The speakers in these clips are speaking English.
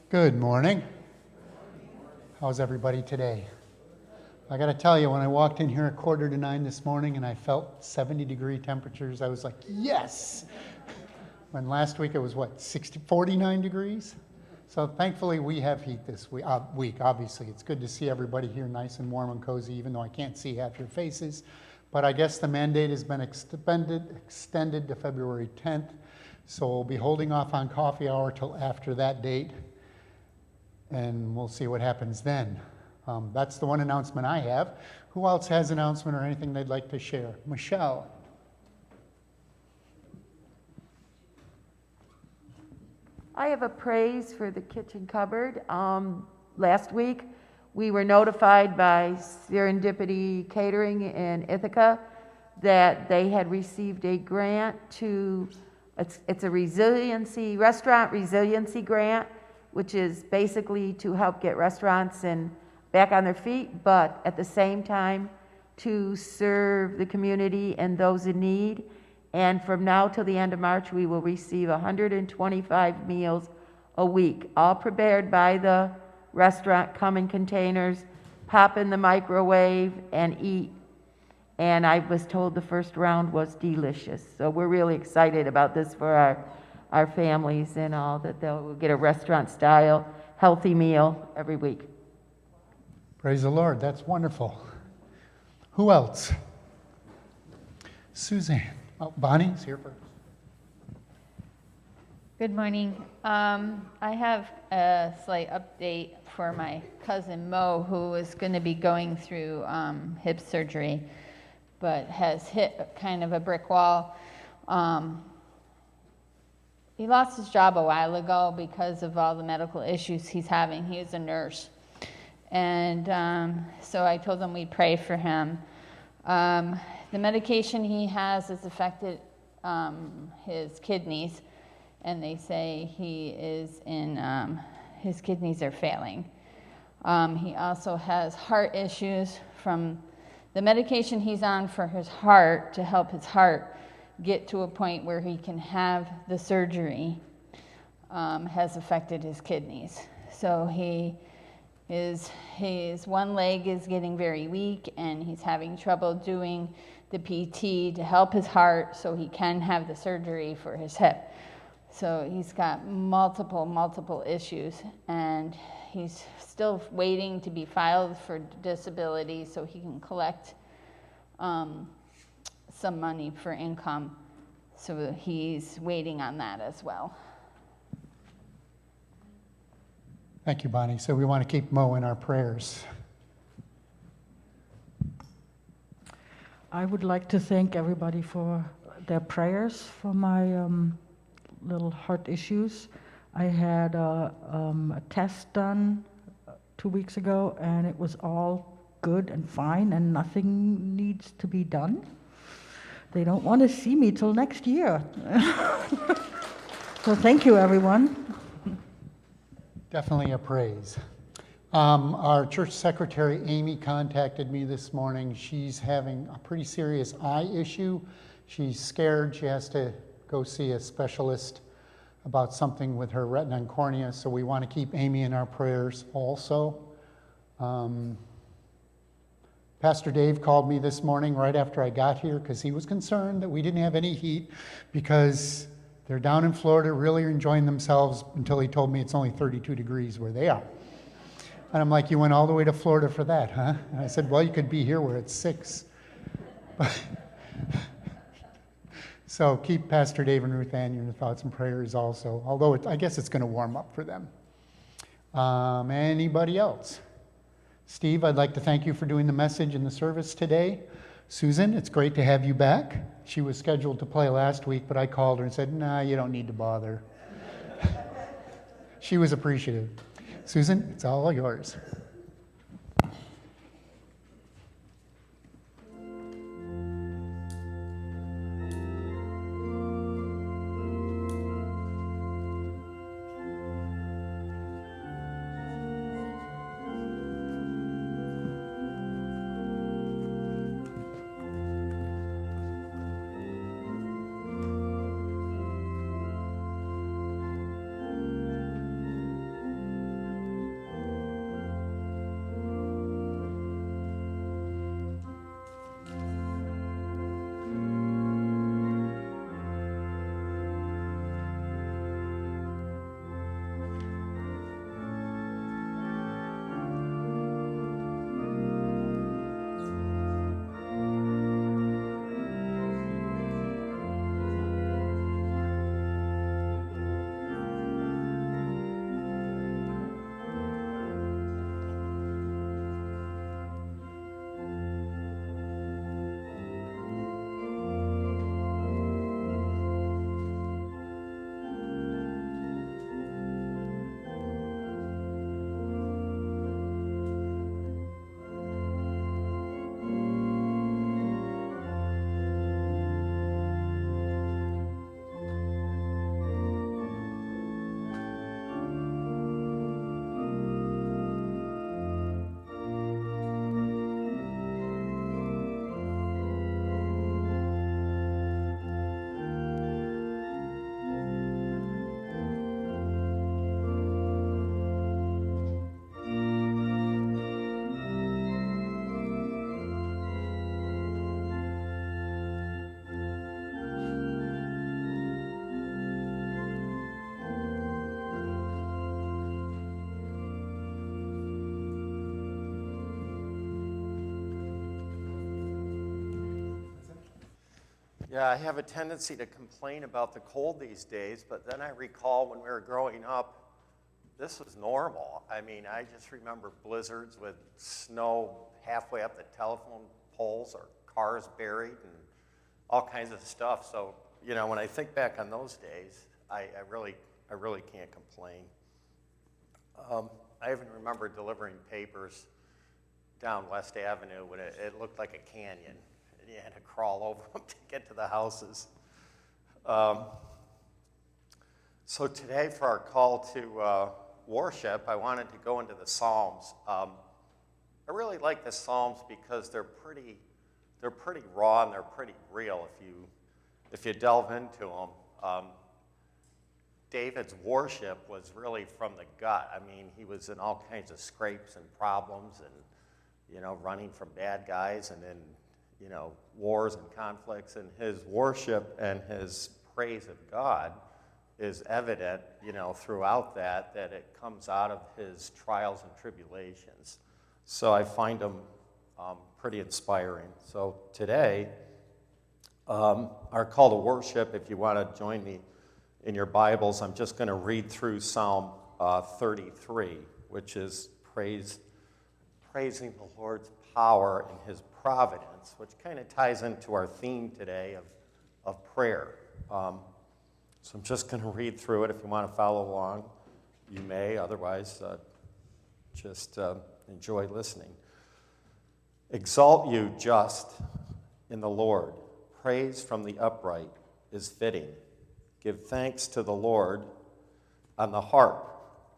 Good morning. How's everybody today? I got to tell you, when I walked in here at 8:45 this morning and I felt 70-degree temperatures, I was like, yes! When last week it was, 49 degrees? So thankfully we have heat this week, obviously. It's good to see everybody here nice and warm and cozy, even though I can't see half your faces. But I guess the mandate has been extended to February 10th. So we'll be holding off on coffee hour till after that date. And we'll see what happens then. That's the one announcement I have. Who else has an announcement or anything they'd like to share? Michelle. I have a praise for the kitchen cupboard. Last week, we were notified by Serendipity Catering in Ithaca that they had received a grant it's a restaurant resiliency grant, which is basically to help get restaurants back on their feet, but at the same time to serve the community and those in need. And from now till the end of March, we will receive 125 meals a week, all prepared by the restaurant, come in containers, pop in the microwave, and eat. And I was told the first round was delicious. So we're really excited about this for our families and all, that they'll get a restaurant-style, healthy meal every week. Praise the Lord. That's wonderful. Who else? Suzanne. Oh, Bonnie's here first. Good morning. I have a slight update for my cousin Mo, who is going to be going through hip surgery, but has hit kind of a brick wall. He lost his job a while ago because of all the medical issues he's having. He is a nurse. And so I told him we'd pray for him. The medication he has affected his kidneys, and they say his kidneys are failing. He also has heart issues from the medication he's on for his heart, to help his heart get to a point where he can have the surgery, has affected his kidneys. So his one leg is getting very weak, and he's having trouble doing the PT to help his heart so he can have the surgery for his hip. So he's got multiple issues, and he's still waiting to be filed for disability so he can collect some money for income. So he's waiting on that as well. Thank you, Bonnie. So we want to keep Mo in our prayers. I would like to thank everybody for their prayers for my little heart issues. I had a test done 2 weeks ago, and it was all good and fine, and nothing needs to be done. They don't want to see me till next year. So thank you, everyone. Definitely a praise. Our church secretary, Amy, contacted me this morning. She's having a pretty serious eye issue. She's scared. She has to go see a specialist about something with her retina and cornea, so we want to keep Amy in our prayers also. Pastor Dave called me this morning right after I got here because he was concerned that we didn't have any heat because they're down in Florida really enjoying themselves, until he told me it's only 32 degrees where they are. And I'm like, you went all the way to Florida for that, huh? And I said, well, you could be here where it's 6. So keep Pastor Dave and Ruth Ann in your thoughts and prayers also, although I guess it's going to warm up for them. Anybody else? Steve, I'd like to thank you for doing the message in the service today. Susan, it's great to have you back. She was scheduled to play last week, but I called her and said, nah, you don't need to bother. She was appreciative. Susan, it's all yours. Yeah, I have a tendency to complain about the cold these days, but then I recall when we were growing up, this was normal. I mean, I just remember blizzards with snow halfway up the telephone poles or cars buried and all kinds of stuff. So, you know, when I think back on those days, I really can't complain. I even remember delivering papers down West Avenue when it looked like a canyon. And you had to crawl over them to get to the houses. So today for our call to worship, I wanted to go into the Psalms. I really like the Psalms because they're pretty raw and they're pretty real if you delve into them. David's worship was really from the gut. I mean, he was in all kinds of scrapes and problems and, you know, running from bad guys and then, you know, wars and conflicts. And his worship and his praise of God is evident, you know, throughout that it comes out of his trials and tribulations. So I find them pretty inspiring. So today, our call to worship, if you want to join me in your Bibles, I'm just going to read through Psalm 33, which is praising the Lord's power and his providence, which kind of ties into our theme today of prayer. So I'm just going to read through it. If you want to follow along, you may. Otherwise, just enjoy listening. Exalt you, just, in the Lord. Praise from the upright is fitting. Give thanks to the Lord on the harp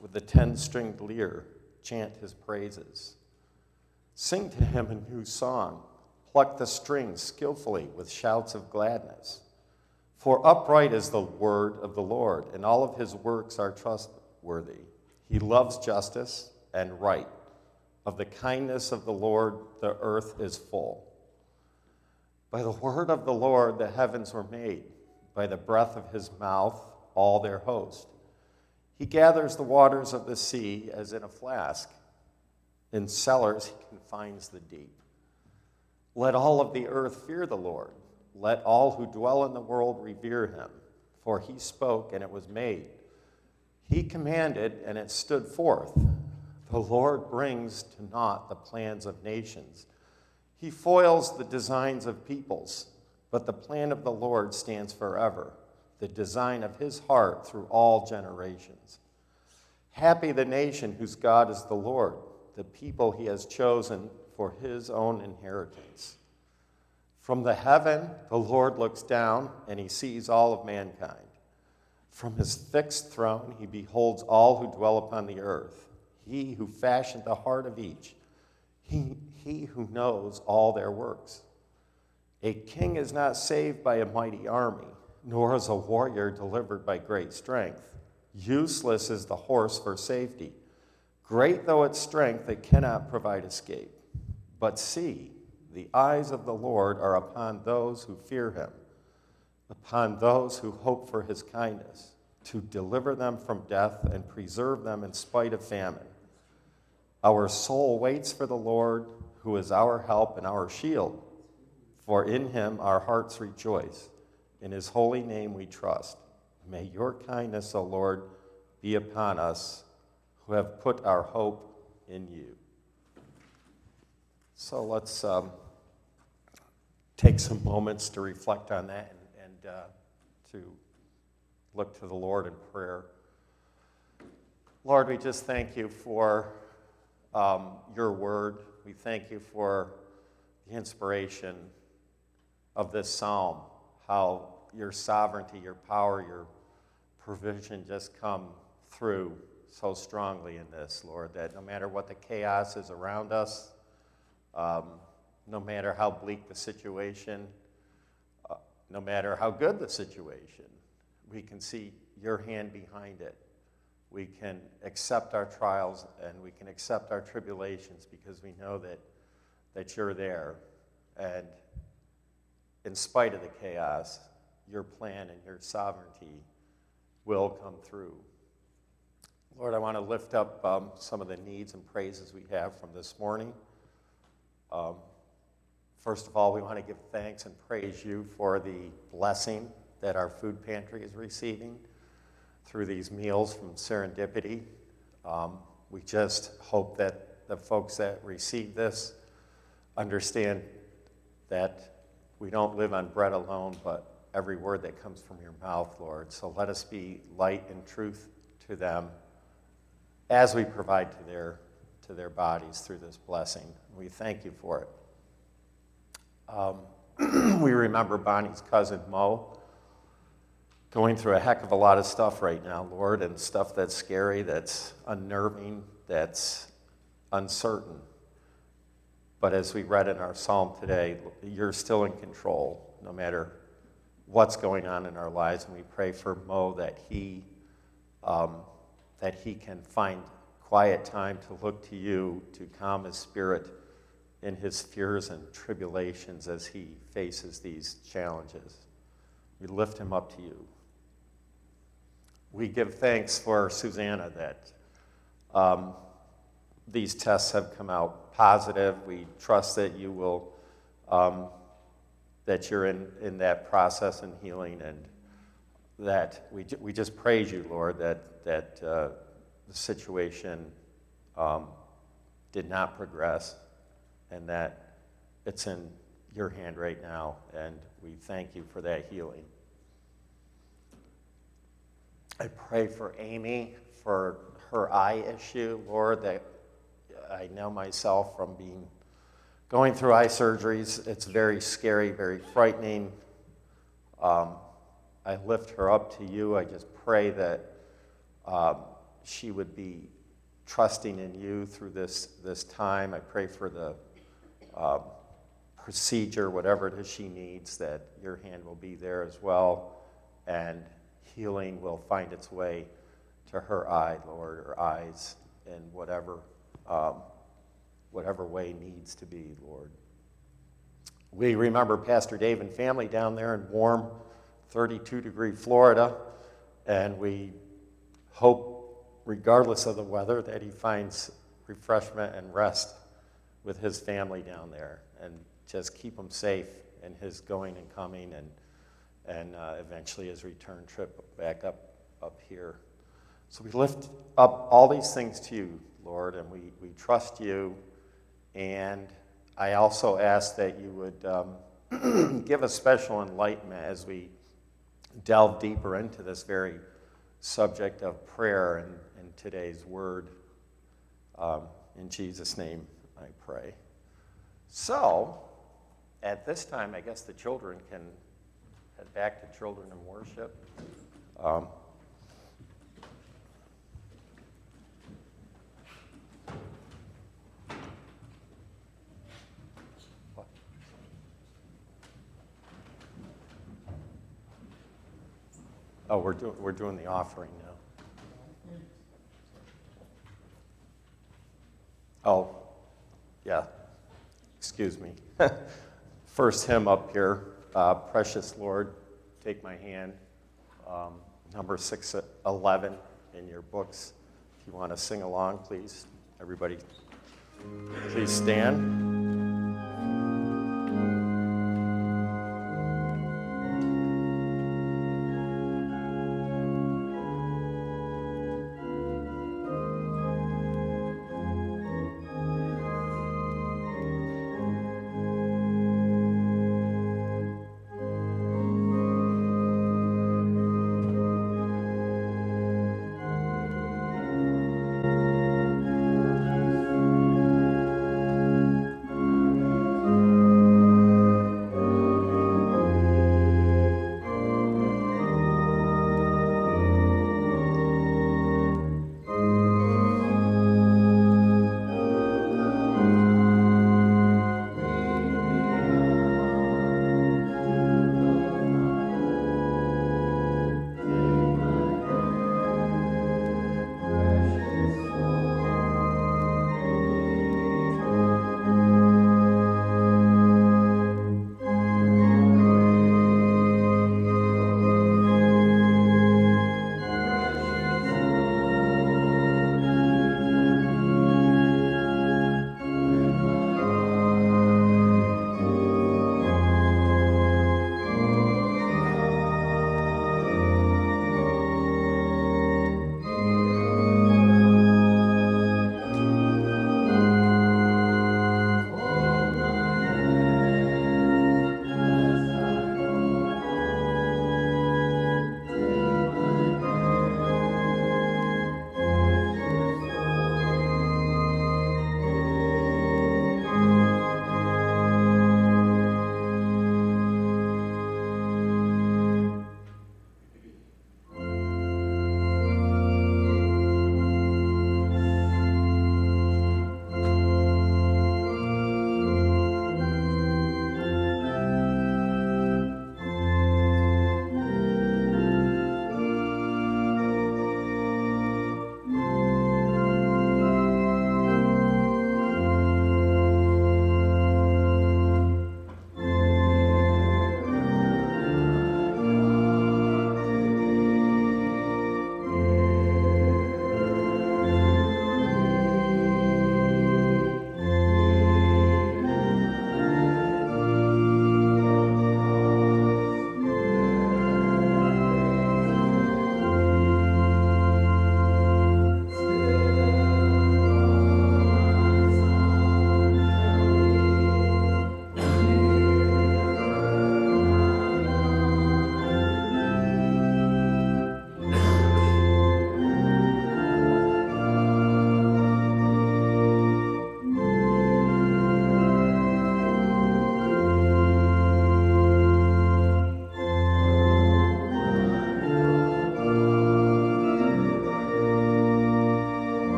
with the 10-stringed lyre. Chant his praises. Sing to him a new song. Pluck the strings skillfully with shouts of gladness. For upright is the word of the Lord, and all of his works are trustworthy. He loves justice and right. Of the kindness of the Lord, the earth is full. By the word of the Lord, the heavens were made. By the breath of his mouth, all their host. He gathers the waters of the sea as in a flask. In cellars he confines the deep. Let all of the earth fear the Lord. Let all who dwell in the world revere him. For he spoke, and it was made. He commanded, and it stood forth. The Lord brings to naught the plans of nations. He foils the designs of peoples. But the plan of the Lord stands forever, the design of his heart through all generations. Happy the nation whose God is the Lord, the people he has chosen for his own inheritance. From the heaven, the Lord looks down, and he sees all of mankind. From his fixed throne, he beholds all who dwell upon the earth. He who fashioned the heart of each, he who knows all their works. A king is not saved by a mighty army, nor is a warrior delivered by great strength. Useless is the horse for safety. Great though its strength, it cannot provide escape. But see, the eyes of the Lord are upon those who fear him, upon those who hope for his kindness, to deliver them from death and preserve them in spite of famine. Our soul waits for the Lord, who is our help and our shield. For in him our hearts rejoice. In his holy name we trust. May your kindness, O Lord, be upon us who have put our hope in you. So let's take some moments to reflect on that and to look to the Lord in prayer. Lord, we just thank you for your word. We thank you for the inspiration of this psalm, how your sovereignty, your power, your provision just come through so strongly in this, Lord, that no matter what the chaos is around us, no matter how bleak the situation, no matter how good the situation, we can see your hand behind it. We can accept our trials and we can accept our tribulations because we know that you're there. And in spite of the chaos, your plan and your sovereignty will come through. Lord, I want to lift up some of the needs and praises we have from this morning. First of all, we want to give thanks and praise you for the blessing that our food pantry is receiving through these meals from Serendipity. We just hope that the folks that receive this understand that we don't live on bread alone, but every word that comes from your mouth, Lord. So let us be light and truth to them as we provide to their bodies through this blessing. We thank you for it. We remember Bonnie's cousin, Mo, going through a heck of a lot of stuff right now, Lord, and stuff that's scary, that's unnerving, that's uncertain. But as we read in our psalm today, you're still in control, no matter what's going on in our lives. And we pray for Mo that he can find quiet time to look to you, to calm his spirit in his fears and tribulations as he faces these challenges. We lift him up to you. We give thanks for Susanna that these tests have come out positive. We trust that you will, that you're in that process and healing, and that we just praise you, Lord, that the situation did not progress, and that it's in your hand right now, and we thank you for that healing. I pray for Amy, for her eye issue, Lord, that I know myself from going through eye surgeries. It's very scary, very frightening. I lift her up to you. I just pray that she would be trusting in you through this time. I pray for the procedure, whatever it is she needs, that your hand will be there as well, and healing will find its way to her eye, Lord, or eyes, in whatever way needs to be, Lord. We remember Pastor Dave and family down there in warm 32-degree Florida, and we hope, regardless of the weather, that he finds refreshment and rest with his family down there, and just keep him safe in his going and coming, and eventually his return trip back up here. So we lift up all these things to you, Lord, and we trust you. And I also ask that you would give us special enlightenment as we delve deeper into this very subject of prayer and today's word. In Jesus' name I pray. So, at this time, I guess the children can head back to children in worship. Oh, we're doing the offering now. Oh, yeah. Excuse me. First hymn up here, Precious Lord, Take My Hand, number 611 in your books. If you want to sing along, please, everybody, please stand.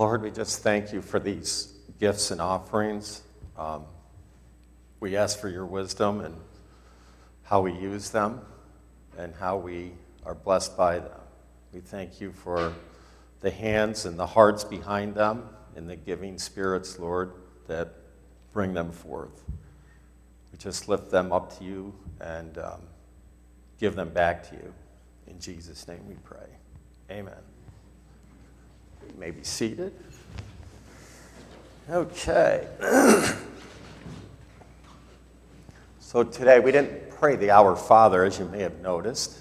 Lord, we just thank you for these gifts and offerings. We ask for your wisdom and how we use them and how we are blessed by them. We thank you for the hands and the hearts behind them and the giving spirits, Lord, that bring them forth. We just lift them up to you and give them back to you. In Jesus' name we pray. Amen. You may be seated. Okay. So today we didn't pray the Our Father, as you may have noticed,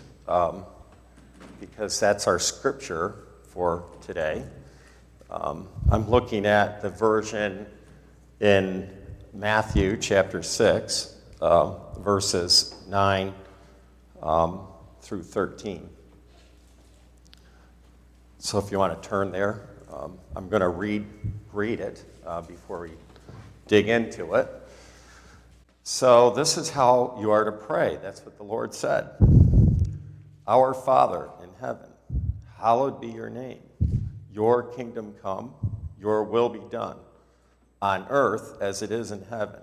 because that's our scripture for today. I'm looking at the version in Matthew chapter 6, verses 9 through 13. So if you want to turn there, I'm going to read it before we dig into it. So this is how you are to pray. That's what the Lord said. Our Father in heaven, hallowed be your name. Your kingdom come, your will be done, on earth as it is in heaven.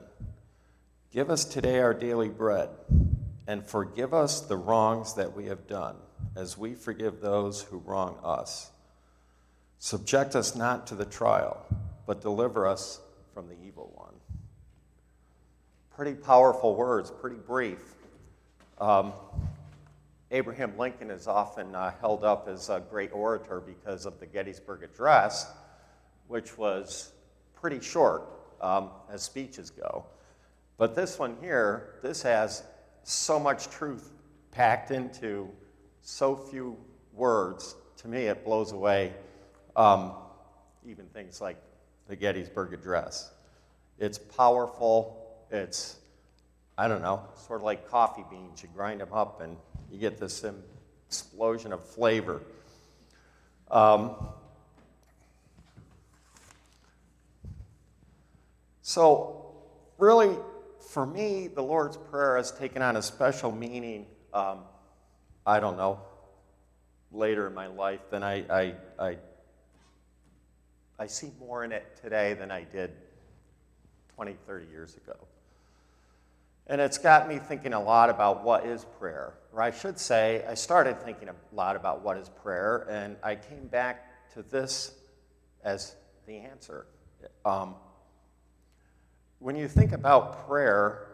Give us today our daily bread, and forgive us the wrongs that we have done, as we forgive those who wrong us. Subject us not to the trial, but deliver us from the evil one. Pretty powerful words, pretty brief. Abraham Lincoln is often held up as a great orator because of the Gettysburg Address, which was pretty short as speeches go. But this one here, this has so much truth packed into so few words. To me, it blows away even things like the Gettysburg Address. It's powerful. It's, I don't know, sort of like coffee beans. You grind them up and you get this explosion of flavor. So really, for me, the Lord's Prayer has taken on a special meaning, I don't know, later in my life than I see more in it today than I did 20, 30 years ago. And it's got me thinking a lot about what is prayer. Or I should say, I started thinking a lot about what is prayer, and I came back to this as the answer. When you think about prayer,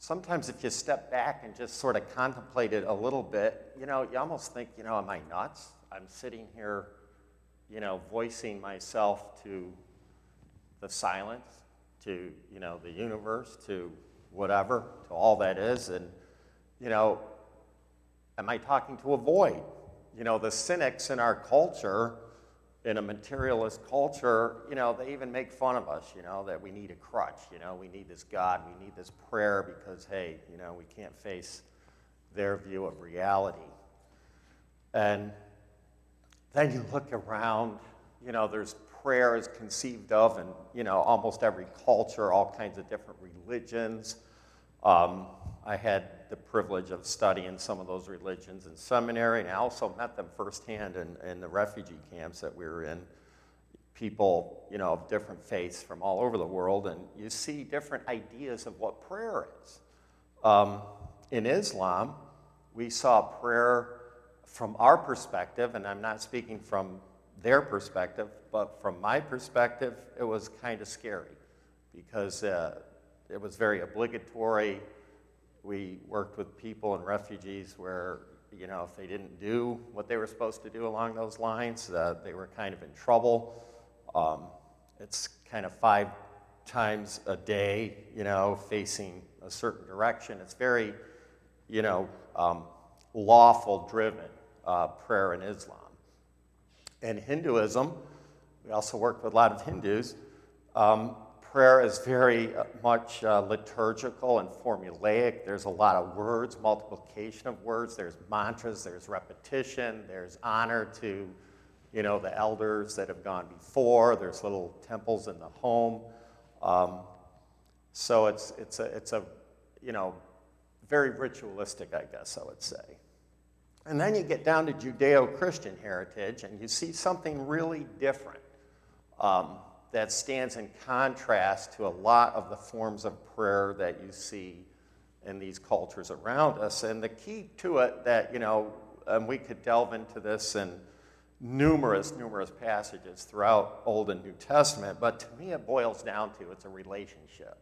sometimes if you step back and just sort of contemplate it a little bit, you almost think, am I nuts? I'm sitting here, voicing myself to the silence, to, the universe, to whatever, to all that is. And, am I talking to a void? The cynics in our culture, in a materialist culture, they even make fun of us, that we need a crutch, we need this God, we need this prayer because, hey, we can't face their view of reality. And then you look around, there's prayer is conceived of in, almost every culture, all kinds of different religions. I had the privilege of studying some of those religions in seminary, and I also met them firsthand in the refugee camps that we were in. People, of different faiths from all over the world, and you see different ideas of what prayer is. In Islam, we saw prayer from our perspective, and I'm not speaking from their perspective, but from my perspective, it was kind of scary because it was very obligatory. We worked with people and refugees where, if they didn't do what they were supposed to do along those lines, they were kind of in trouble. It's kind of 5 times a day, facing a certain direction. It's very, lawful driven prayer in Islam. In Hinduism, we also worked with a lot of Hindus. Prayer is very much liturgical and formulaic. There's a lot of words, multiplication of words. There's mantras, there's repetition, there's honor to, the elders that have gone before. There's little temples in the home. So it's a very ritualistic, I guess I would say. And then you get down to Judeo-Christian heritage, and you see something really different that stands in contrast to a lot of the forms of prayer that you see in these cultures around us. And the key to it that, and we could delve into this in numerous passages throughout Old and New Testament, but to me it boils down to it's a relationship.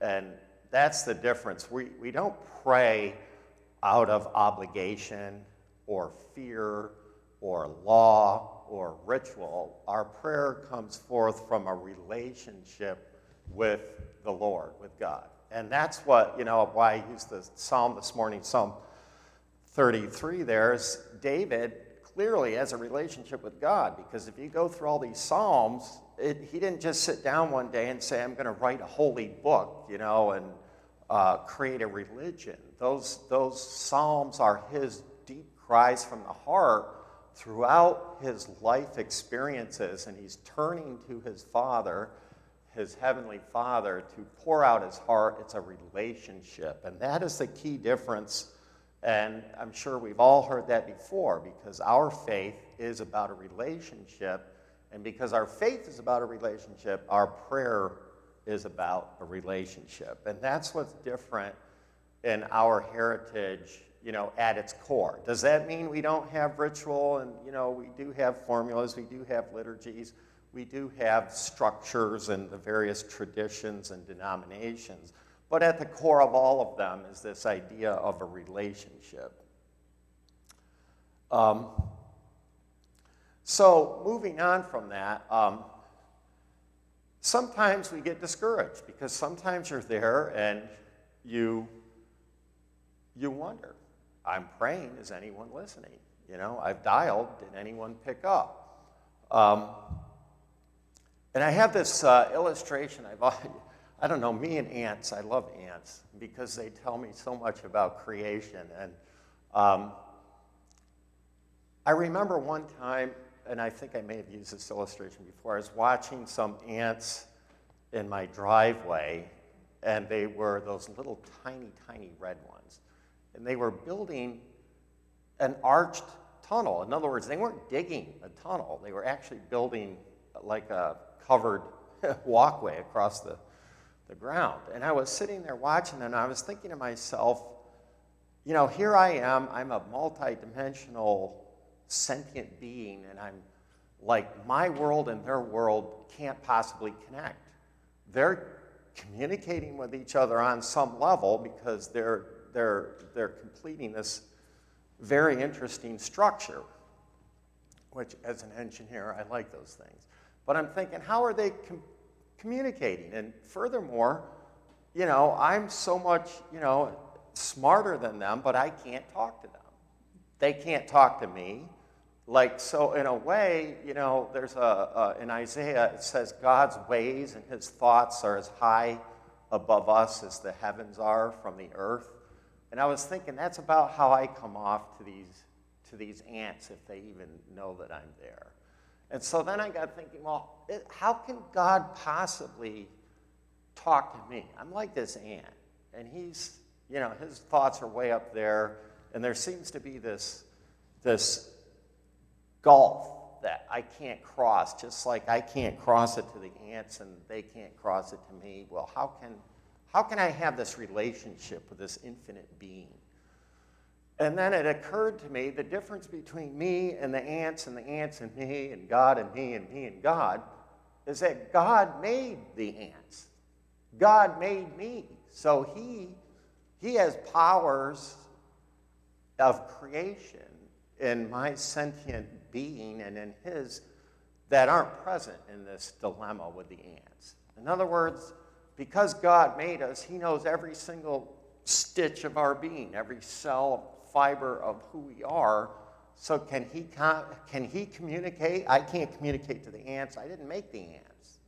And that's the difference. We don't pray out of obligation or fear or law or ritual. Our prayer comes forth from a relationship with the Lord, with God. And that's what, why I used the psalm this morning, Psalm 33 there, is David clearly has a relationship with God, because if you go through all these psalms, he didn't just sit down one day and say, I'm going to write a holy book, and create a religion. Those psalms are his deep cries from the heart throughout his life experiences, and he's turning to his Father, his heavenly Father, to pour out his heart. It's a relationship, and that is the key difference. And I'm sure we've all heard that before, because our faith is about a relationship, and because our faith is about a relationship, our prayer is about a relationship. And that's what's different in our heritage, at its core. Does that mean we don't have ritual? And, we do have formulas, we do have liturgies, we do have structures and the various traditions and denominations. But at the core of all of them is this idea of a relationship. So moving on from that, sometimes we get discouraged, because sometimes you're there and you wonder, I'm praying, is anyone listening? I've dialed, did anyone pick up? And I have this illustration. I don't know, me and ants, I love ants because they tell me so much about creation. And I remember one time, and I think I may have used this illustration before, I was watching some ants in my driveway, and they were those little tiny red ones. And they were building an arched tunnel. In other words, they weren't digging a tunnel. They were actually building like a covered walkway across the ground. And I was sitting there watching them, and I was thinking to myself, here I am, I'm a multi-dimensional sentient being, and I'm like, my world and their world can't possibly connect. They're communicating with each other on some level because they're completing this very interesting structure, which as an engineer, I like those things. But I'm thinking, how are they communicating? And furthermore, I'm so much, smarter than them, but I can't talk to them. They can't talk to me. So in a way, there's in Isaiah, it says God's ways and his thoughts are as high above us as the heavens are from the earth. And I was thinking, that's about how I come off to these ants, if they even know that I'm there. And so then I got thinking, well, how can God possibly talk to me? I'm like this ant, and he's, his thoughts are way up there, and there seems to be this gulf that I can't cross, just like I can't cross it to the ants and they can't cross it to me. Well, how can I have this relationship with this infinite being? And then it occurred to me, the difference between me and the ants and me and God and me and me and God is that God made the ants. God made me. So he has powers of creation in my sentient being and in his that aren't present in this dilemma with the ants. In other words, because God made us, he knows every single stitch of our being, every cell, fiber of who we are. So can he communicate? I can't communicate to the ants. I didn't make the ants.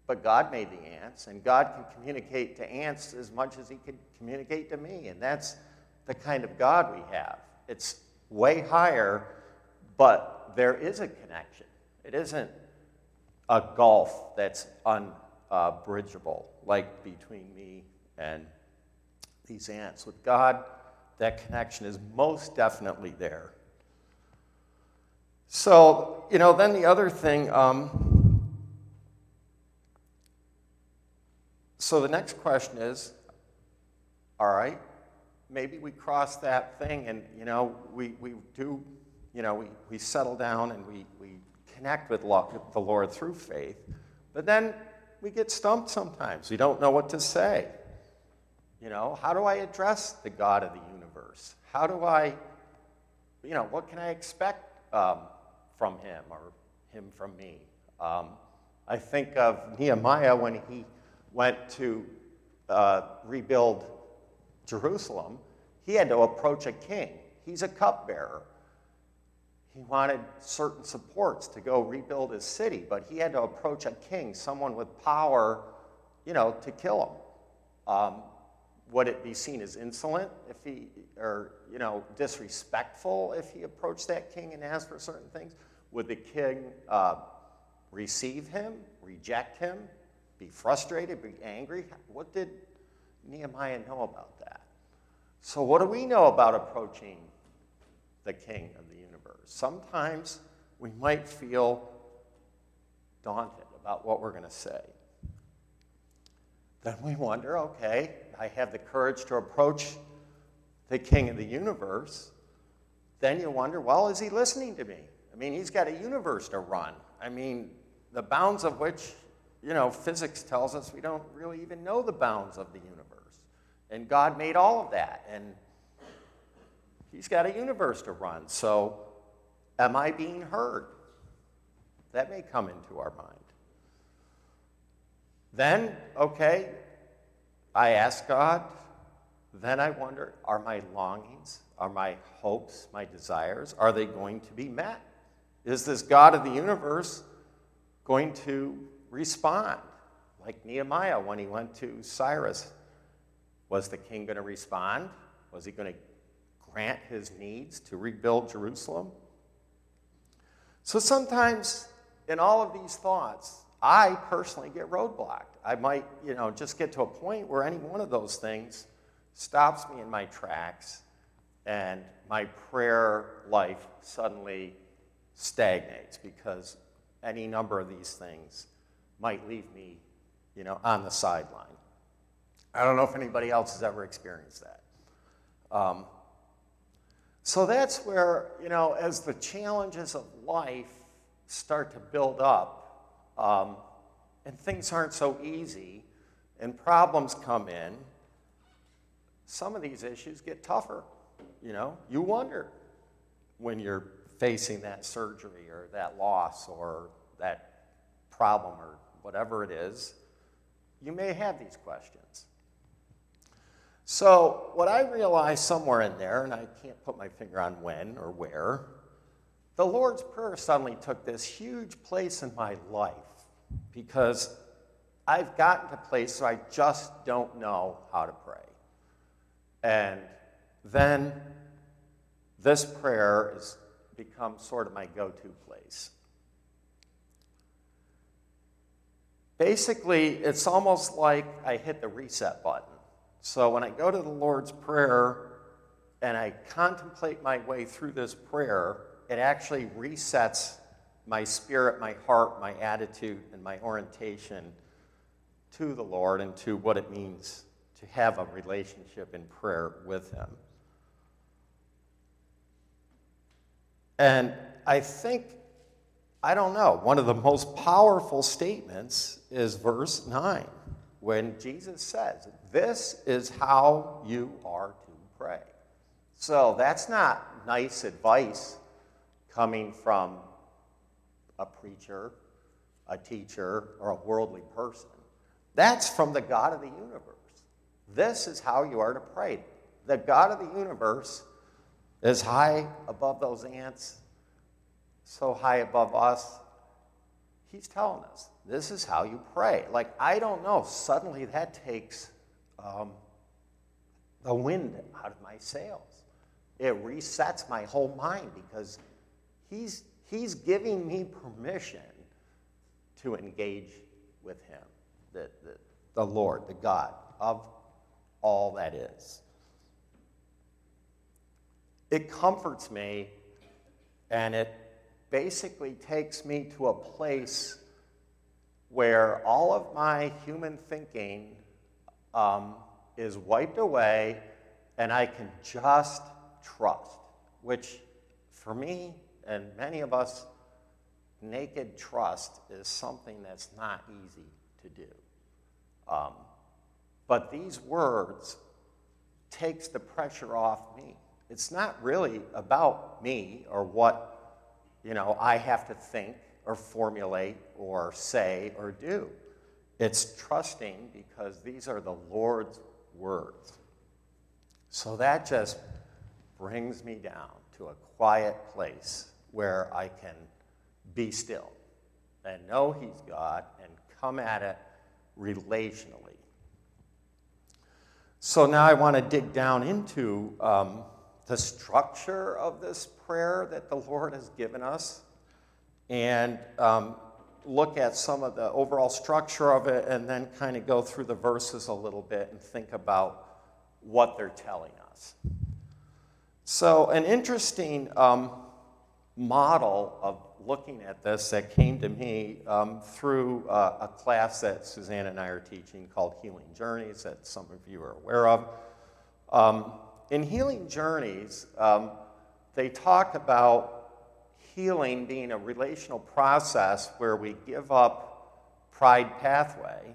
But God made the ants, and God can communicate to ants as much as he can communicate to me. And that's the kind of God we have. It's way higher, but there is a connection. It isn't a gulf that's unbridgeable, like between me and these ants. With God, that connection is most definitely there. So, then the other thing, so the next question is, all right, maybe we cross that thing and, we do, we settle down and we connect with the Lord through faith, but then we get stumped sometimes. We don't know what to say. How do I address the God of the universe? How do I, what can I expect from him or him from me? I think of Nehemiah when he went to rebuild Jerusalem. He had to approach a king. He's a cupbearer. He wanted certain supports to go rebuild his city, but he had to approach a king, someone with power, to kill him. Would it be seen as insolent if he, or, disrespectful if he approached that king and asked for certain things? Would the king receive him, reject him, be frustrated, be angry? What did Nehemiah know about that? So what do we know about approaching the king of the universe? Sometimes we might feel daunted about what we're going to say. Then we wonder, okay, I have the courage to approach the king of the universe. Then you wonder, well, is he listening to me? I mean, he's got a universe to run. I mean, the bounds of which, physics tells us we don't really even know the bounds of the universe. And God made all of that, and he's got a universe to run. So am I being heard? That may come into our mind. Then, okay, I ask God, then I wonder, are my longings, are my hopes, my desires, are they going to be met? Is this God of the universe going to respond? Like Nehemiah when he went to Cyrus. Was the king going to respond? Was he going to grant his needs to rebuild Jerusalem? So sometimes in all of these thoughts, I personally get roadblocked. I might, just get to a point where any one of those things stops me in my tracks and my prayer life suddenly stagnates because any number of these things might leave me, on the sideline. I don't know if anybody else has ever experienced that. So that's where, as the challenges of life start to build up, and things aren't so easy, and problems come in, some of these issues get tougher. You wonder when you're facing that surgery or that loss or that problem or whatever it is, you may have these questions. So what I realized somewhere in there, and I can't put my finger on when or where, the Lord's Prayer suddenly took this huge place in my life because I've gotten to a place where I just don't know how to pray. And then this prayer has become sort of my go-to place. Basically, it's almost like I hit the reset button. So when I go to the Lord's Prayer and I contemplate my way through this prayer, it actually resets my spirit, my heart, my attitude, and my orientation to the Lord and to what it means to have a relationship in prayer with Him. And I think, I don't know, one of the most powerful statements is verse 9, when Jesus says, "This is how you are to pray." So that's not nice advice coming from a preacher, a teacher, or a worldly person. That's from the God of the universe. This is how you are to pray. The God of the universe is high above those ants, so high above us. He's telling us, this is how you pray. Like, I don't know, suddenly that takes the wind out of my sails. It resets my whole mind because he's giving me permission to engage with him, the Lord, the God of all that is. it comforts me, and it basically takes me to a place where all of my human thinking is wiped away, and I can just trust, which for me and many of us, naked trust is something that's not easy to do. But these words takes the pressure off me. It's not really about me or what, I have to think or formulate or say or do. It's trusting because these are the Lord's words. So that just brings me down to a quiet place where I can be still and know He's God and come at it relationally. So now I want to dig down into the structure of this prayer that the Lord has given us and look at some of the overall structure of it and then kind of go through the verses a little bit and think about what they're telling us. So an interesting model of looking at this that came to me through a class that Suzanne and I are teaching called Healing Journeys that some of you are aware of. In Healing Journeys, they talk about healing being a relational process where we give up pride pathway,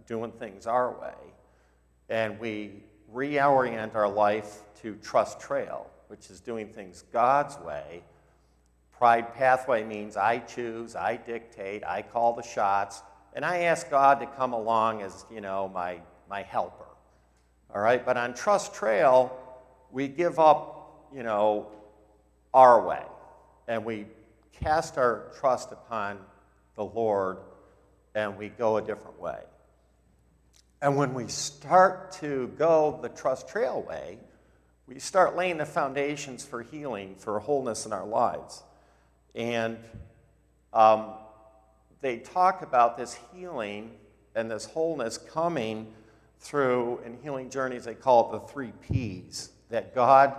doing things our way, and we reorient our life to trust trail, which is doing things God's way. Pride pathway means I choose, I dictate, I call the shots, and I ask God to come along as, my helper. All right, but on trust trail, we give up, our way, and we cast our trust upon the Lord, and we go a different way. And when we start to go the trust trail way, we start laying the foundations for healing, for wholeness in our lives. And they talk about this healing and this wholeness coming through, in Healing Journeys, they call it the 3 Ps, that God,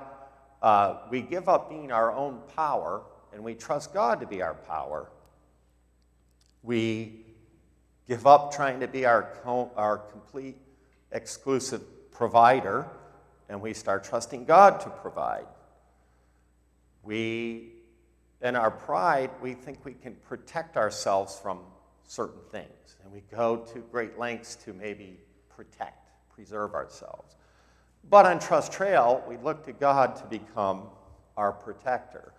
we give up being our own power, and we trust God to be our power. We give up trying to be our complete, exclusive provider, and we start trusting God to provide. In our pride, we think we can protect ourselves from certain things, and we go to great lengths to maybe preserve ourselves. But on Trust Trail, we look to God to become our protector.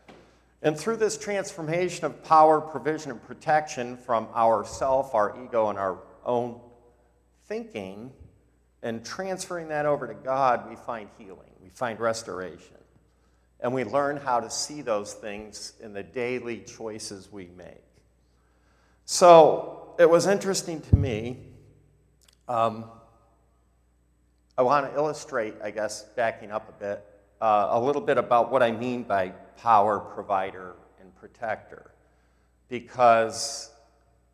And through this transformation of power, provision, and protection from ourself, our ego, and our own thinking, and transferring that over to God, we find healing, we find restoration. And we learn how to see those things in the daily choices we make. So it was interesting to me. I want to illustrate, I guess, backing up a bit, a little bit about what I mean by power, provider, and protector. Because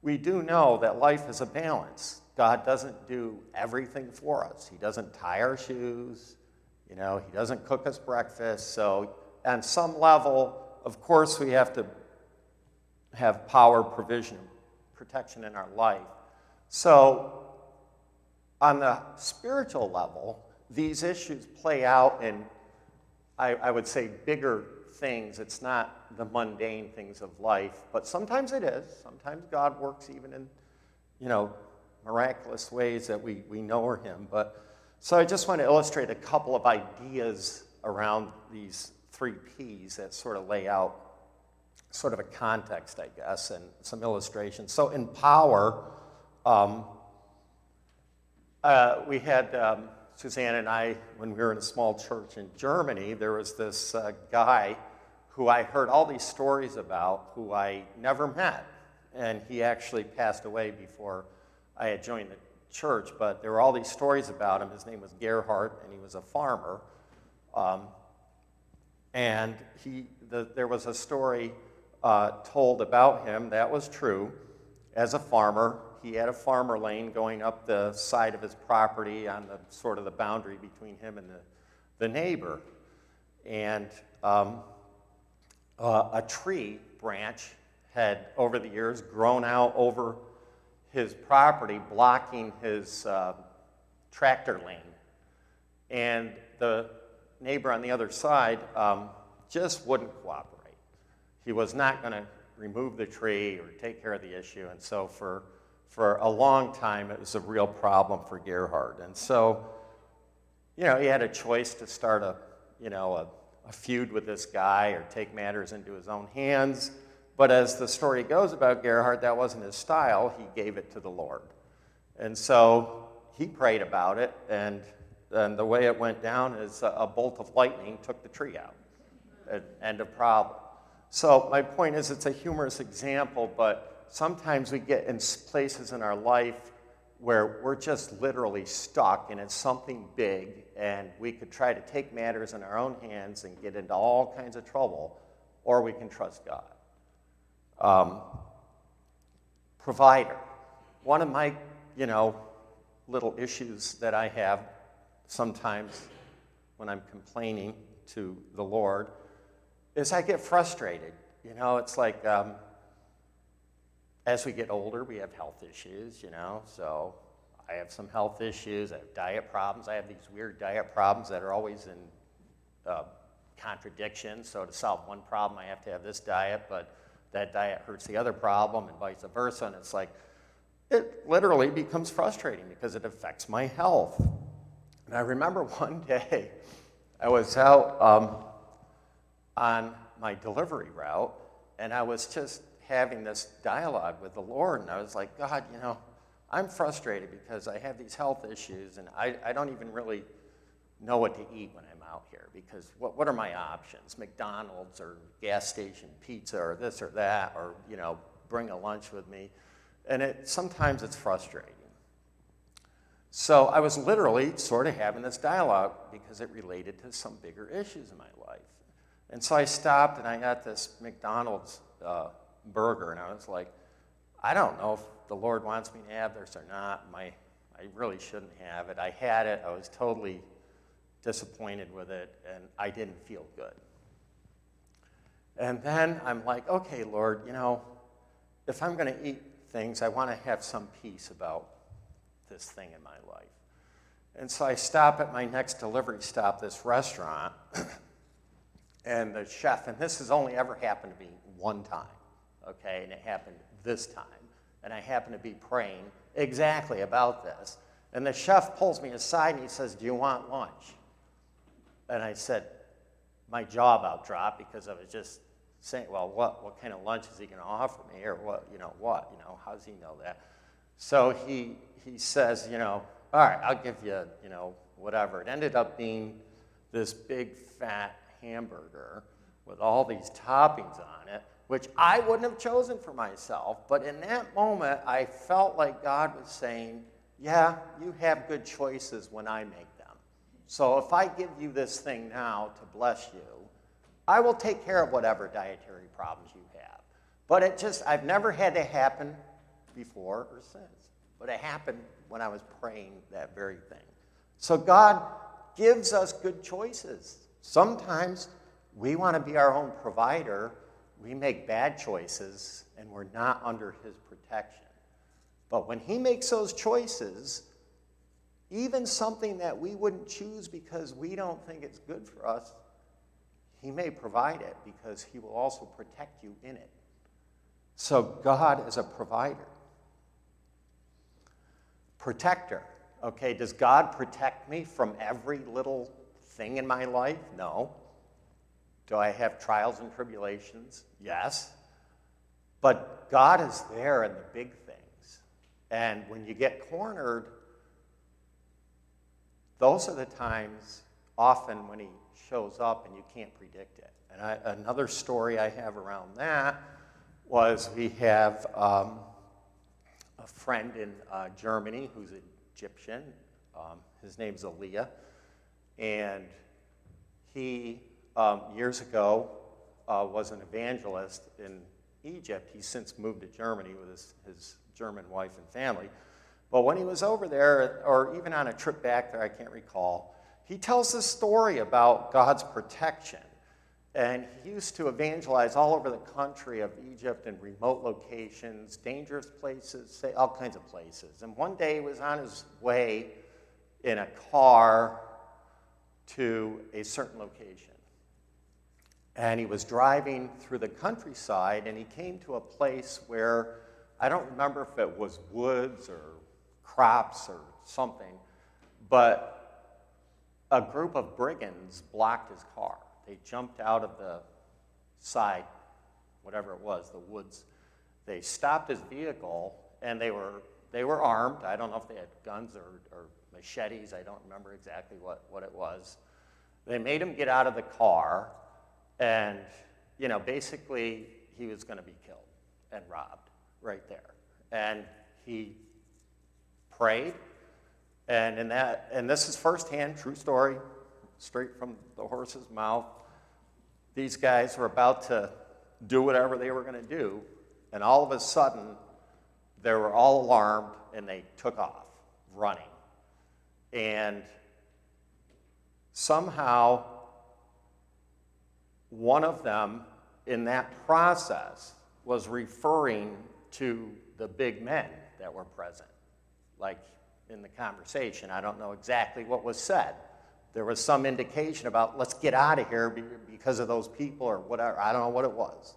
we do know that life is a balance. God doesn't do everything for us. He doesn't tie our shoes. He doesn't cook us breakfast. So on some level, of course, we have to have power, provision, protection in our life. So on the spiritual level, these issues play out in, I would say, bigger things. It's not the mundane things of life, but sometimes it is. Sometimes God works even in, miraculous ways that we know are Him. So I just want to illustrate a couple of ideas around these 3 Ps that sort of lay out sort of a context, I guess, and some illustrations. So in power, we had Suzanne and I, when we were in a small church in Germany, there was this guy who I heard all these stories about, who I never met. And he actually passed away before I had joined the church, but there were all these stories about him. His name was Gerhard, and he was a farmer. And there was a story told about him that was true. As a farmer, he had a farmer lane going up the side of his property on the sort of the boundary between him and the neighbor. and a tree branch had, over the years, grown out over his property, blocking his tractor lane. And the neighbor on the other side just wouldn't cooperate. He was not going to remove the tree or take care of the issue, and so for a long time it was a real problem for Gerhard. And so, he had a choice to start a feud with this guy or take matters into his own hands. But as the story goes about Gerhard, that wasn't his style. He gave it to the Lord. And so he prayed about it, and the way it went down is a bolt of lightning took the tree out. End of problem. So my point is, it's a humorous example, but sometimes we get in places in our life where we're just literally stuck, and it's something big, and we could try to take matters in our own hands and get into all kinds of trouble, or we can trust God. Provider. One of my, little issues that I have sometimes when I'm complaining to the Lord is I get frustrated. It's like as we get older, we have health issues, so I have some health issues. I have diet problems. I have these weird diet problems that are always in contradiction. So to solve one problem, I have to have this diet, but that diet hurts the other problem, and vice versa. And it's like, it literally becomes frustrating because it affects my health. And I remember one day I was out on my delivery route, and I was just having this dialogue with the Lord, and I was like, God, I'm frustrated because I have these health issues, and I don't even really know what to eat when I'm out here, because what are my options? McDonald's or gas station pizza or this or that, or bring a lunch with me. And sometimes it's frustrating. So I was literally sort of having this dialogue because it related to some bigger issues in my life. And so I stopped and I got this McDonald's burger, and I was like, I don't know if the Lord wants me to have this or not. I really shouldn't have it. I had it. I was totally disappointed with it, and I didn't feel good. And then I'm like, okay, Lord, if I'm going to eat things, I want to have some peace about this thing in my life. And so I stop at my next delivery stop, this restaurant, and the chef, and this has only ever happened to me one time, okay, and it happened this time, and I happen to be praying exactly about this, and the chef pulls me aside and he says, do you want lunch? And I said, my jaw about dropped because I was just saying, well, what kind of lunch is he going to offer me, or what, how does he know that? So he says, all right, I'll give you, whatever. It ended up being this big fat hamburger with all these toppings on it, which I wouldn't have chosen for myself. But in that moment, I felt like God was saying, yeah, you have good choices when I make them. So if I give you this thing now to bless you, I will take care of whatever dietary problems you have. But I've never had it happen before or since. But it happened when I was praying that very thing. So God gives us good choices. Sometimes we want to be our own provider. We make bad choices, and we're not under his protection. But when he makes those choices, even something that we wouldn't choose because we don't think it's good for us, he may provide it because he will also protect you in it. So God is a provider. Protector. Okay, does God protect me from every little thing in my life? No. Do I have trials and tribulations? Yes. But God is there in the big things. And when you get cornered, those are the times often when he shows up and you can't predict it. And another story I have around that was we have a friend in Germany who's Egyptian. His name's Aliyah. And he, years ago, was an evangelist in Egypt. He's since moved to Germany with his German wife and family. But when he was over there, or even on a trip back there, I can't recall, he tells this story about God's protection. And he used to evangelize all over the country of Egypt in remote locations, dangerous places, all kinds of places. And one day he was on his way in a car to a certain location. And he was driving through the countryside, and he came to a place where, I don't remember if it was woods or crops or something, but a group of brigands blocked his car. They jumped out of the side, whatever it was, the woods. They stopped his vehicle, and they were armed. I don't know if they had guns or machetes. I don't remember exactly what it was. They made him get out of the car, and, basically he was going to be killed and robbed right there. And he prayed, and this is firsthand, true story, straight from the horse's mouth. These guys were about to do whatever they were going to do, and all of a sudden, they were all alarmed, and they took off, running. And somehow, one of them, in that process, was referring to the big men that were present. Like in the conversation, I don't know exactly what was said. There was some indication about, let's get out of here because of those people or whatever. I don't know what it was.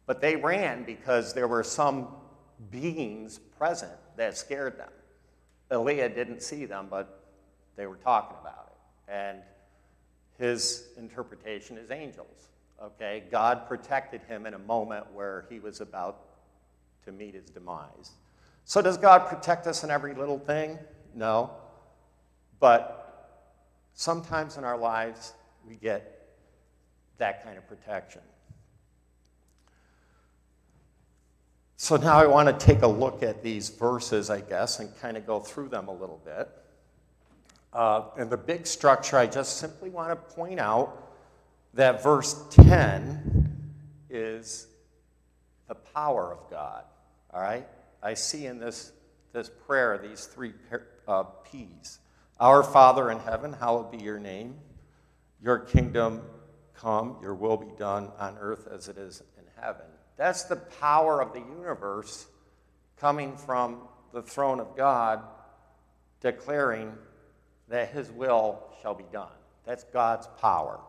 But they ran because there were some beings present that scared them. Elijah didn't see them, but they were talking about it. And his interpretation is angels. Okay? God protected him in a moment where he was about to meet his demise. So does God protect us in every little thing? No. But sometimes in our lives, we get that kind of protection. So now I want to take a look at these verses, I guess, and kind of go through them a little bit. And the big structure, I just simply want to point out that verse 10 is the power of God, all right? I see in this prayer these three P's. Our Father in heaven, hallowed be your name. Your kingdom come, your will be done on earth as it is in heaven. That's the power of the universe coming from the throne of God, declaring that his will shall be done. That's God's power.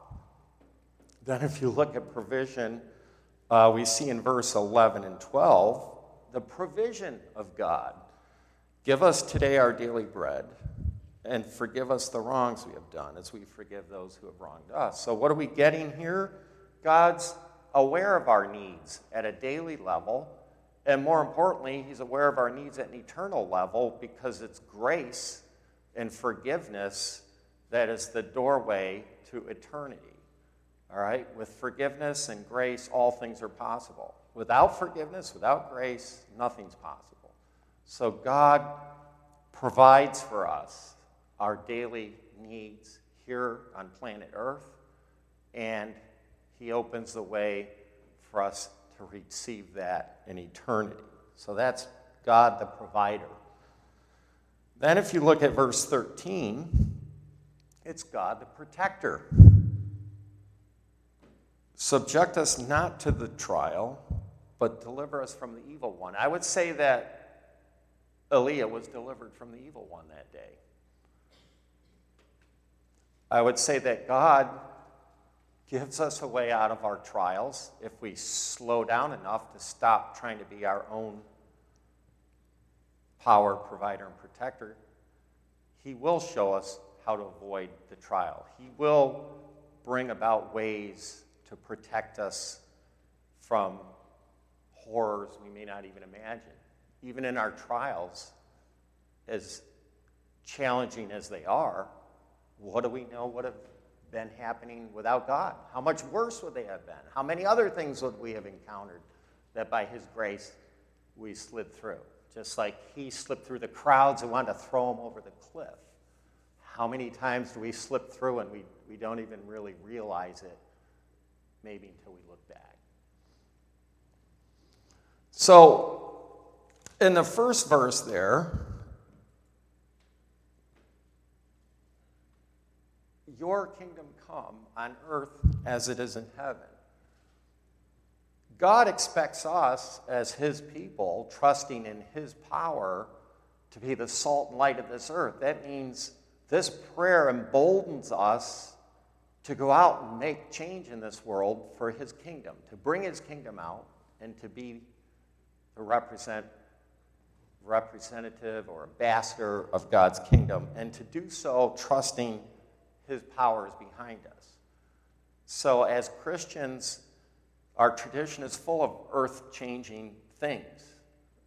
Then if you look at provision, we see in verse 11 and 12, the provision of God. Give us today our daily bread, and forgive us the wrongs we have done, as we forgive those who have wronged us. So what are we getting here? God's aware of our needs at a daily level, and more importantly, he's aware of our needs at an eternal level, because it's grace and forgiveness that is the doorway to eternity. All right? With forgiveness and grace, all things are possible. Without forgiveness, without grace, nothing's possible. So God provides for us our daily needs here on planet Earth, and he opens the way for us to receive that in eternity. So that's God the provider. Then if you look at verse 13, it's God the protector. Subject us not to the trial, but deliver us from the evil one. I would say that Elijah was delivered from the evil one that day. I would say that God gives us a way out of our trials if we slow down enough to stop trying to be our own power, provider, and protector. He will show us how to avoid the trial. He will bring about ways to protect us from horrors we may not even imagine. Even in our trials, as challenging as they are, what do we know would have been happening without God? How much worse would they have been? How many other things would we have encountered that by his grace we slid through? Just like he slipped through the crowds and wanted to throw him over the cliff. How many times do we slip through and we don't even really realize it, maybe until we look back? So, in the first verse there, your kingdom come on earth as it is in heaven. God expects us as his people, trusting in his power, to be the salt and light of this earth. That means this prayer emboldens us to go out and make change in this world for his kingdom, to bring his kingdom out and to be the representative or ambassador of God's kingdom, and to do so trusting his power is behind us. So as Christians, our tradition is full of earth-changing things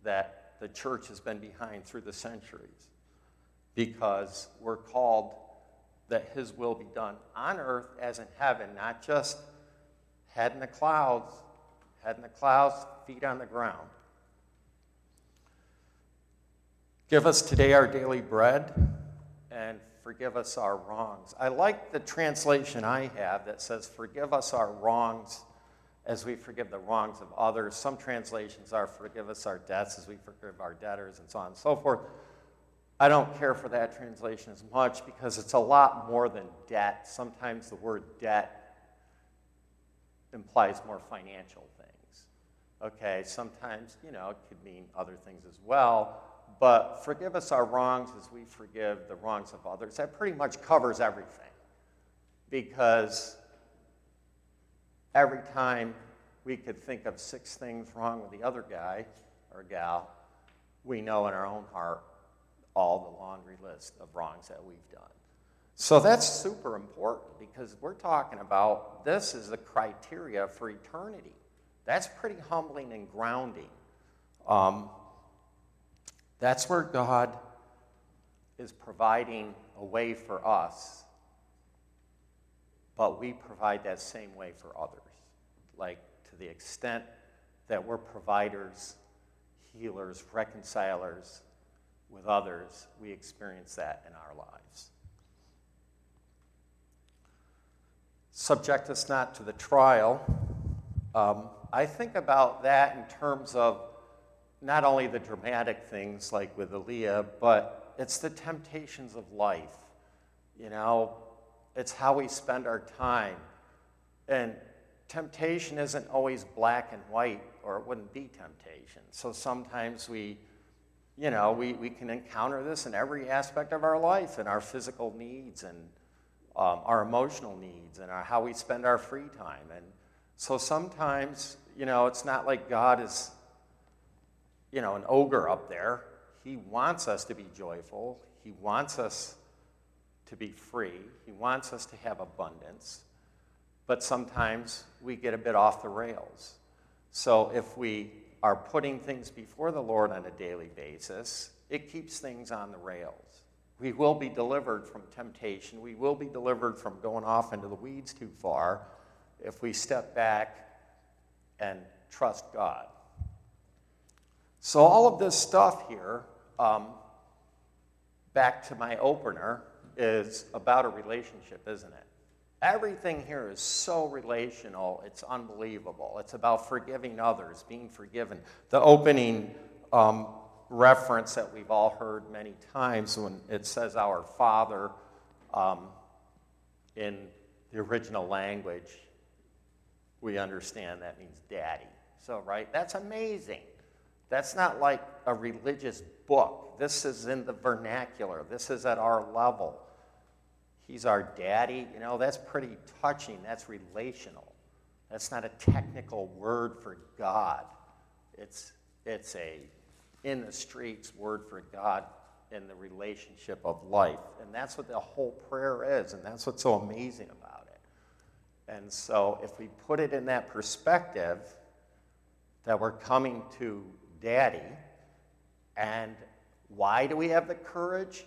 that the church has been behind through the centuries, because we're called that his will be done on earth as in heaven, not just head in the clouds, feet on the ground. Give us today our daily bread, and forgive us our wrongs. I like the translation I have that says, forgive us our wrongs as we forgive the wrongs of others. Some translations are, forgive us our debts as we forgive our debtors, and so on and so forth. I don't care for that translation as much because it's a lot more than debt. Sometimes the word debt implies more financial things. Okay, sometimes, it could mean other things as well. But forgive us our wrongs as we forgive the wrongs of others. That pretty much covers everything. Because every time we could think of 6 things wrong with the other guy or gal, we know in our own heart all the laundry list of wrongs that we've done. So that's super important, because we're talking about this is the criteria for eternity. That's pretty humbling and grounding. That's where God is providing a way for us, but we provide that same way for others. Like, to the extent that we're providers, healers, reconcilers with others, we experience that in our lives. Subject us not to the trial. I think about that in terms of not only the dramatic things like with Aaliyah, but it's the temptations of life. It's how we spend our time. And temptation isn't always black and white, or it wouldn't be temptation. So sometimes we can encounter this in every aspect of our life, in our physical needs and our emotional needs and how we spend our free time. And so sometimes, it's not like God is, an ogre up there. He wants us to be joyful. He wants us to be free. He wants us to have abundance. But sometimes we get a bit off the rails. So if we are putting things before the Lord on a daily basis, it keeps things on the rails. We will be delivered from temptation. We will be delivered from going off into the weeds too far if we step back and trust God. So all of this stuff here, back to my opener, is about a relationship, isn't it? Everything here is so relational, it's unbelievable. It's about forgiving others, being forgiven. The opening reference that we've all heard many times when it says our Father in the original language, we understand that means daddy. So, right, that's amazing. That's not like a religious book. This is in the vernacular. This is at our level. He's our daddy. That's pretty touching. That's relational. That's not a technical word for God. It's a in the streets word for God in the relationship of life. And that's what the whole prayer is, and that's what's so amazing about it. And so if we put it in that perspective, that we're coming to Daddy, and why do we have the courage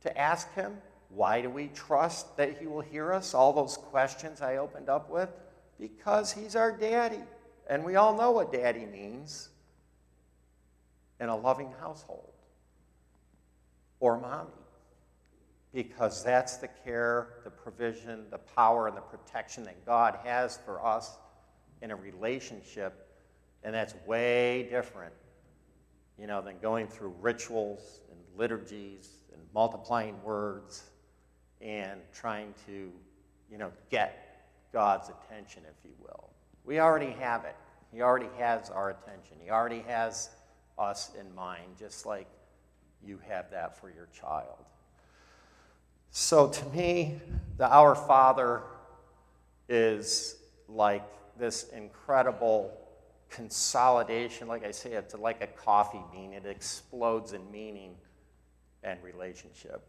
to ask him? Why do we trust that he will hear us? All those questions I opened up with. Because he's our daddy. And we all know what daddy means in a loving household. Or mommy. Because that's the care, the provision, the power, and the protection that God has for us in a relationship. And that's way different, than going through rituals and liturgies and multiplying words and trying to, get God's attention, if you will. We already have it. He already has our attention. He already has us in mind, just like you have that for your child. So to me, the Our Father is like this incredible consolidation. Like I say, it's like a coffee bean. It explodes in meaning and relationship.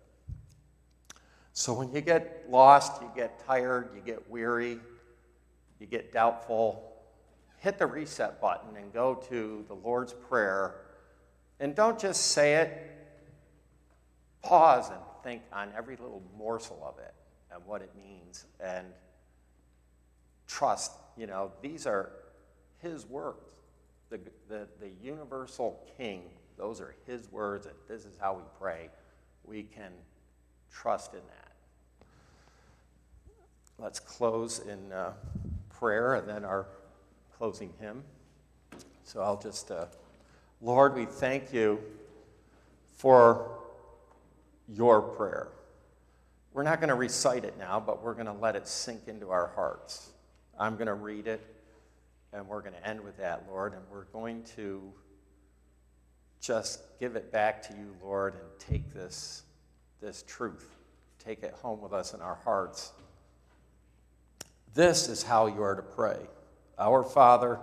So when you get lost, you get tired, you get weary, you get doubtful, hit the reset button and go to the Lord's Prayer. And don't just say it. Pause and think on every little morsel of it and what it means. And trust, these are his words. The universal king, those are his words, and this is how we pray. We can trust in that. Let's close in prayer and then our closing hymn. So I'll just, Lord, we thank you for your prayer. We're not going to recite it now, but we're going to let it sink into our hearts. I'm going to read it, and we're going to end with that, Lord, and we're going to just give it back to you, Lord, and take this truth, take it home with us in our hearts. This is how you are to pray. Our Father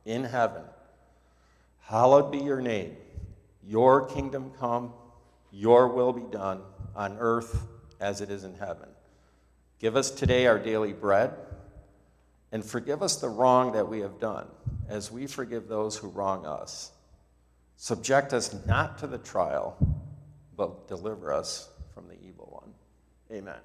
in heaven, hallowed be your name. Your kingdom come, your will be done on earth as it is in heaven. Give us today our daily bread, and forgive us the wrong that we have done, as we forgive those who wrong us. Subject us not to the trial, but deliver us from the evil one. Amen.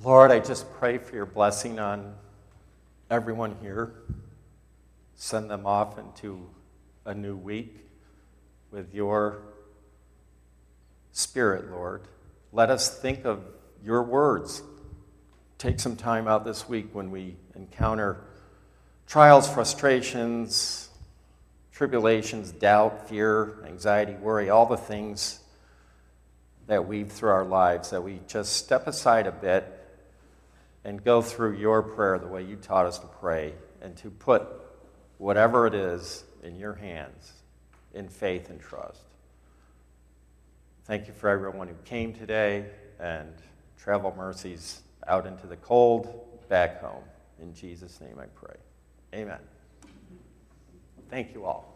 Lord, I just pray for your blessing on everyone here. Send them off into a new week with your Spirit, Lord. Let us think of your words. Take some time out this week when we encounter trials, frustrations, tribulations, doubt, fear, anxiety, worry, all the things that weave through our lives, that we just step aside a bit and go through your prayer the way you taught us to pray, and to put whatever it is in your hands in faith and trust. Thank you for everyone who came today, and travel mercies out into the cold, back home. In Jesus' name I pray. Amen. Thank you all.